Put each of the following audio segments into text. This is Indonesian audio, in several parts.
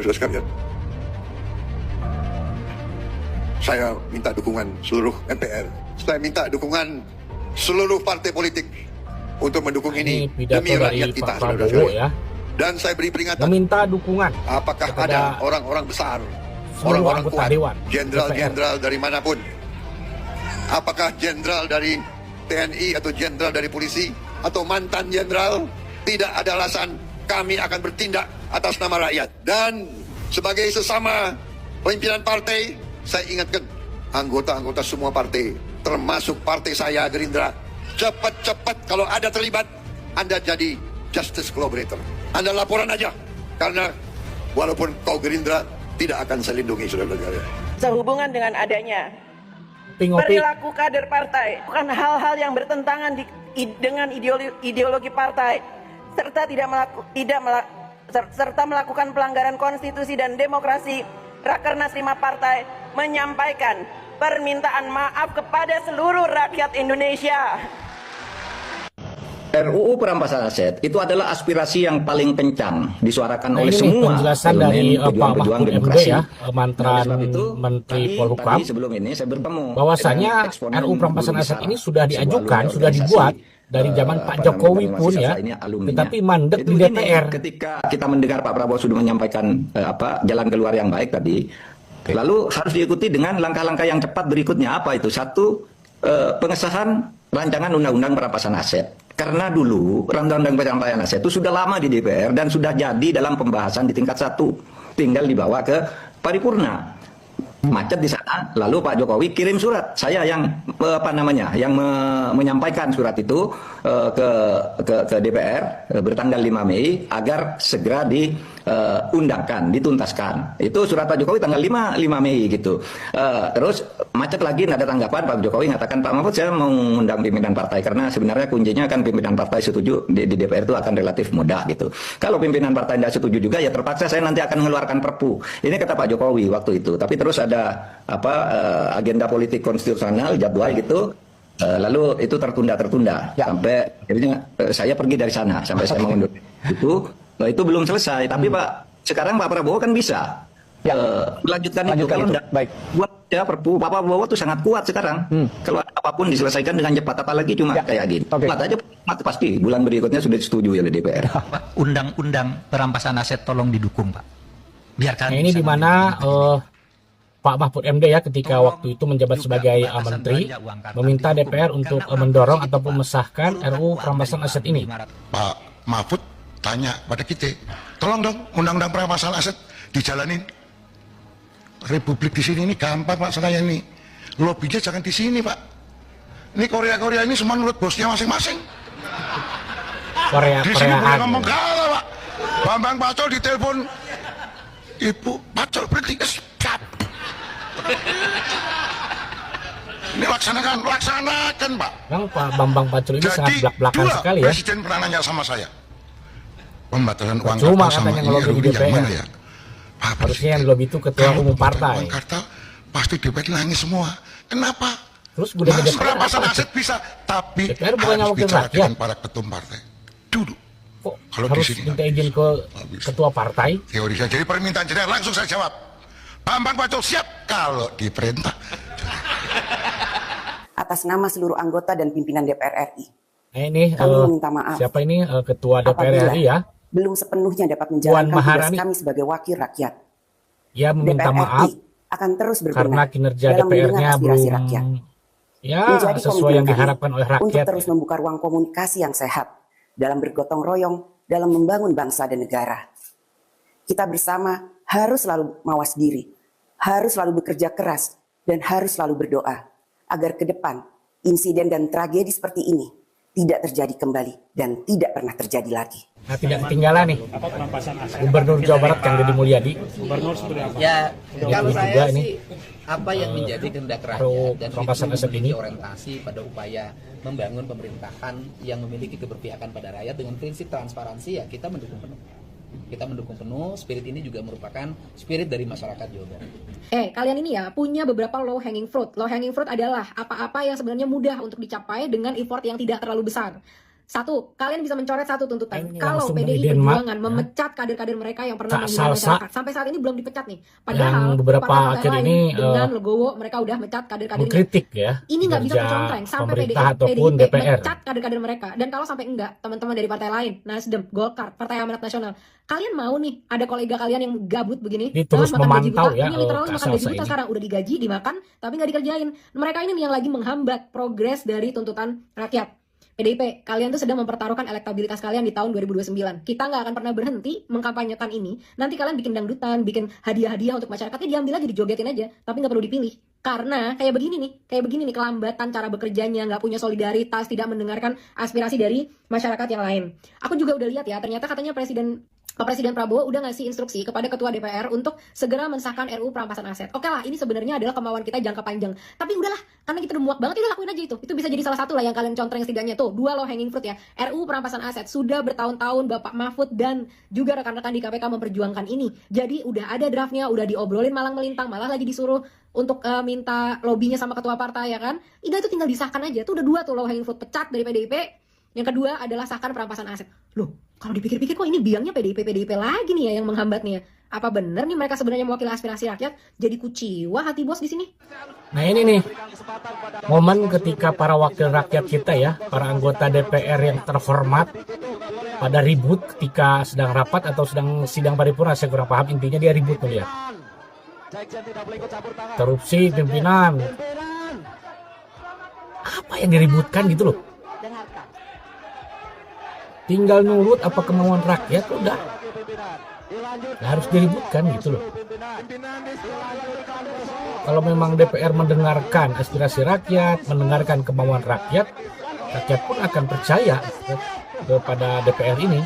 Saudara sekalian, saya minta dukungan seluruh MPR. Saya minta dukungan seluruh partai politik untuk mendukung ini demi rakyat kita, saudara sekalian. Ya. Dan saya beri peringatan. Meminta dukungan. Apakah ada orang-orang besar, orang-orang kuat, jenderal-jenderal dari manapun, apakah jenderal dari TNI atau jenderal dari polisi atau mantan jenderal, tidak ada alasan kami akan bertindak atas nama rakyat. Dan sebagai sesama pimpinan partai, saya ingatkan anggota-anggota semua partai, termasuk partai saya Gerindra, cepat-cepat kalau ada terlibat, Anda jadi justice collaborator. Anda laporan aja, karena walaupun kau Gerindra, tidak akan saya lindungi, saudara-saudara. Sehubungan dengan adanya perilaku kader partai, bukan hal-hal yang bertentangan dengan ideologi partai, serta melakukan pelanggaran konstitusi dan demokrasi, Rakernas 5 Partai menyampaikan permintaan maaf kepada seluruh rakyat Indonesia. RUU perampasan aset itu adalah aspirasi yang paling kencang disuarakan oleh ini semua penjelasan dari Pak Mahfud MD ya, mantan Menteri Polhukam, sebelum ini saya bertemu bahwasanya RUU perampasan aset ini sudah diajukan, sudah dibuat dari zaman Pak Jokowi pun ya, tetapi mandek di DPR. Ketika kita mendengar Pak Prabowo sudah menyampaikan jalan keluar yang baik tadi, lalu harus diikuti dengan langkah-langkah yang cepat berikutnya. Apa itu? Satu, pengesahan rancangan undang-undang perampasan aset. Karena dulu undang-undang perampasan aset itu sudah lama di DPR dan sudah jadi dalam pembahasan di tingkat 1, tinggal dibawa ke paripurna. Macet di sana, lalu Pak Jokowi kirim surat, saya yang menyampaikan surat itu ke DPR bertanggal 5 Mei agar segera diundangkan, dituntaskan. Itu surat Pak Jokowi tanggal 5 Mei gitu. Terus macet lagi, nggak ada tanggapan. Pak Jokowi mengatakan, Pak Mahfud, saya mau mengundang pimpinan partai karena sebenarnya kuncinya kan pimpinan partai setuju di DPR itu akan relatif mudah gitu. Kalau pimpinan partai tidak setuju juga ya terpaksa saya nanti akan mengeluarkan Perpu. Ini kata Pak Jokowi waktu itu. Tapi terus ada agenda politik konstitusional jadwal gitu. Lalu itu tertunda sampai akhirnya saya pergi dari sana sampai saya mengundur itu belum selesai. Tapi Pak sekarang Pak Prabowo kan bisa melanjutkan itu. Kalau enggak, buat ya Perpu Pak Prabowo itu sangat kuat sekarang. Kalau ada apapun diselesaikan dengan cepat, apalagi cuma kayak gini. Cepat aja pasti bulan berikutnya sudah disetujui oleh DPR. Undang-undang perampasan aset tolong didukung, Pak. Biarkan ini di mana Pak Mahfud MD ya ketika waktu itu menjabat sebagai menteri meminta DPR untuk mendorong ataupun mesahkan RUU perampasan aset ini. Pak Mahfud tanya pada kita, tolong dong undang-undang perampasan aset dijalanin. Republik di sini ini gampang Pak, saya ini lobbynya jangan di sini Pak. Ini Korea ini semua menurut bosnya masing-masing. Di sini boleh ngomong kalah Pak. Bambang Pacul ditelepon, Ibu Pacul berhenti, stop. Ini laksanakan Pak. Memang Pak Bambang Pacul ini sangat belak-belakan sekali ya. Presiden pernah nanya sama saya, pembatalan uang cuma kartal sama ini di yang mana ya? Pak harusnya yang lebih itu ketua umum partai. Uang kartal pasti DPR nangis semua. Kenapa? Terus udah Mas perampasan aset bisa, tapi DPR bukannya harus wakil bicara rakyat. dengan para ketum partai dulu. Kok kalau harus di sini minta izin ke ketua partai? Teori saya, jadi permintaan jenderal langsung saya jawab. Bambang Pacul siap kalau diperintah. Atas nama seluruh anggota dan pimpinan DPR RI. Ini kami meminta maaf. Siapa ini ketua DPR RI ya? Belum sepenuhnya dapat menjalankan tugas kami sebagai wakil rakyat. Ya meminta DPR maaf RI akan terus berbenah karena kinerja DPR-nya belum rakyat. Ya sesuai yang diharapkan oleh rakyat. Untuk terus membuka ruang komunikasi yang sehat dalam bergotong royong dalam membangun bangsa dan negara. Kita bersama harus selalu mawas diri, harus selalu bekerja keras, dan harus selalu berdoa agar ke depan insiden dan tragedi seperti ini tidak terjadi kembali dan tidak pernah terjadi lagi. Nah, tidak ketinggalan nih Gubernur Jawa Barat Kang Deddy Mulyadi. Ya, kalau saya juga sih ini, apa yang menjadi kehendak rakyat dan itu memiliki orientasi pada upaya membangun pemerintahan yang memiliki keberpihakan pada rakyat dengan prinsip transparansi, ya kita mendukung penuh. Kita mendukung penuh, spirit ini juga merupakan spirit dari masyarakat Jawa Barat. Kalian ini ya punya beberapa low hanging fruit. Low hanging fruit adalah apa-apa yang sebenarnya mudah untuk dicapai dengan effort yang tidak terlalu besar. Satu, kalian bisa mencoret satu tuntutan. Ini Kalau langsung dari PDI Denmark, Perjuangan memecat kader-kader mereka yang pernah Kak menghina Salsa, masyarakat. Sampai saat ini belum dipecat nih. yang Padahal beberapa partai-partai akhir lain ini dengan Legowo mereka udah mecat kader-kadernya. mengkritik ya Ini nggak bisa kinerja mencontreng sampai pemerintah PDI ataupun DPR. mecat kader-kader mereka. Dan kalau sampai enggak, teman-teman dari partai lain, Nasdem, Golkar, Partai Amanat Nasional, kalian mau nih ada kolega kalian yang gabut begini, Ini terus makan gaji memantau buta. ya, Ini literally Kak makan gaji Salsa buta ini. sekarang, udah digaji, dimakan, tapi nggak dikerjain. Mereka ini nih yang lagi menghambat progres dari tuntutan rakyat. PDIP, kalian tuh sedang mempertaruhkan elektabilitas kalian di tahun 2029. Kita nggak akan pernah berhenti mengkampanyekan ini. Nanti kalian bikin dangdutan, bikin hadiah-hadiah untuk masyarakatnya, diambil aja, dijogetin aja. Tapi nggak perlu dipilih. Karena kayak begini nih kelambatan cara bekerjanya, nggak punya solidaritas, tidak mendengarkan aspirasi dari masyarakat yang lain. Aku juga udah lihat ya, ternyata katanya Presiden Prabowo udah ngasih instruksi kepada Ketua DPR untuk segera mensahkan RUU perampasan aset. Oke lah, ini sebenarnya adalah kemauan kita jangka panjang. Tapi udahlah, karena kita udah muak banget, udah lakuin aja itu. Itu bisa jadi salah satu lah yang kalian contreng setidaknya. Tuh, 2 low hanging fruit ya. RUU perampasan aset sudah bertahun-tahun Bapak Mahfud dan juga rekan-rekan di KPK memperjuangkan ini. Jadi udah ada draftnya, udah diobrolin malang melintang, malah lagi disuruh untuk minta lobbynya sama ketua partai ya kan. Itu tinggal disahkan aja. Tuh udah 2 tuh low hanging fruit pecat dari PDIP. Yang kedua adalah sahkan perampasan aset. Loh, kalau dipikir-pikir kok ini biangnya PDIP lagi nih ya yang menghambat nih ya. Apa bener nih mereka sebenarnya mewakili aspirasi rakyat? Jadi kuciwa hati bos di sini. Nah ini nih momen ketika para wakil rakyat kita ya, para anggota DPR yang terhormat pada ribut ketika sedang rapat atau sedang sidang paripurna. Saya kurang paham, intinya dia ribut melihat korupsi pimpinan. Apa yang diributkan gitu loh? Tinggal nurut apa kemauan rakyat, udah nggak harus diributkan gitu loh. Kalau memang DPR mendengarkan aspirasi rakyat, mendengarkan kemauan rakyat, rakyat pun akan percaya kepada DPR ini.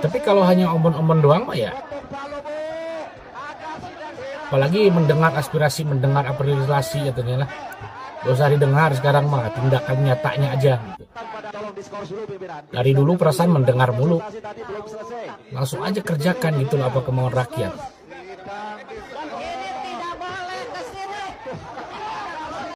Tapi kalau hanya omong-omong doang mah ya, apalagi mendengar aspirasi, mendengar apresiasi ya ternyata gak usah didengar sekarang mah, tindakan nyatanya aja gitu. Dari dulu perasaan mendengar mulu, langsung aja kerjakan gitu loh apa kemauan rakyat.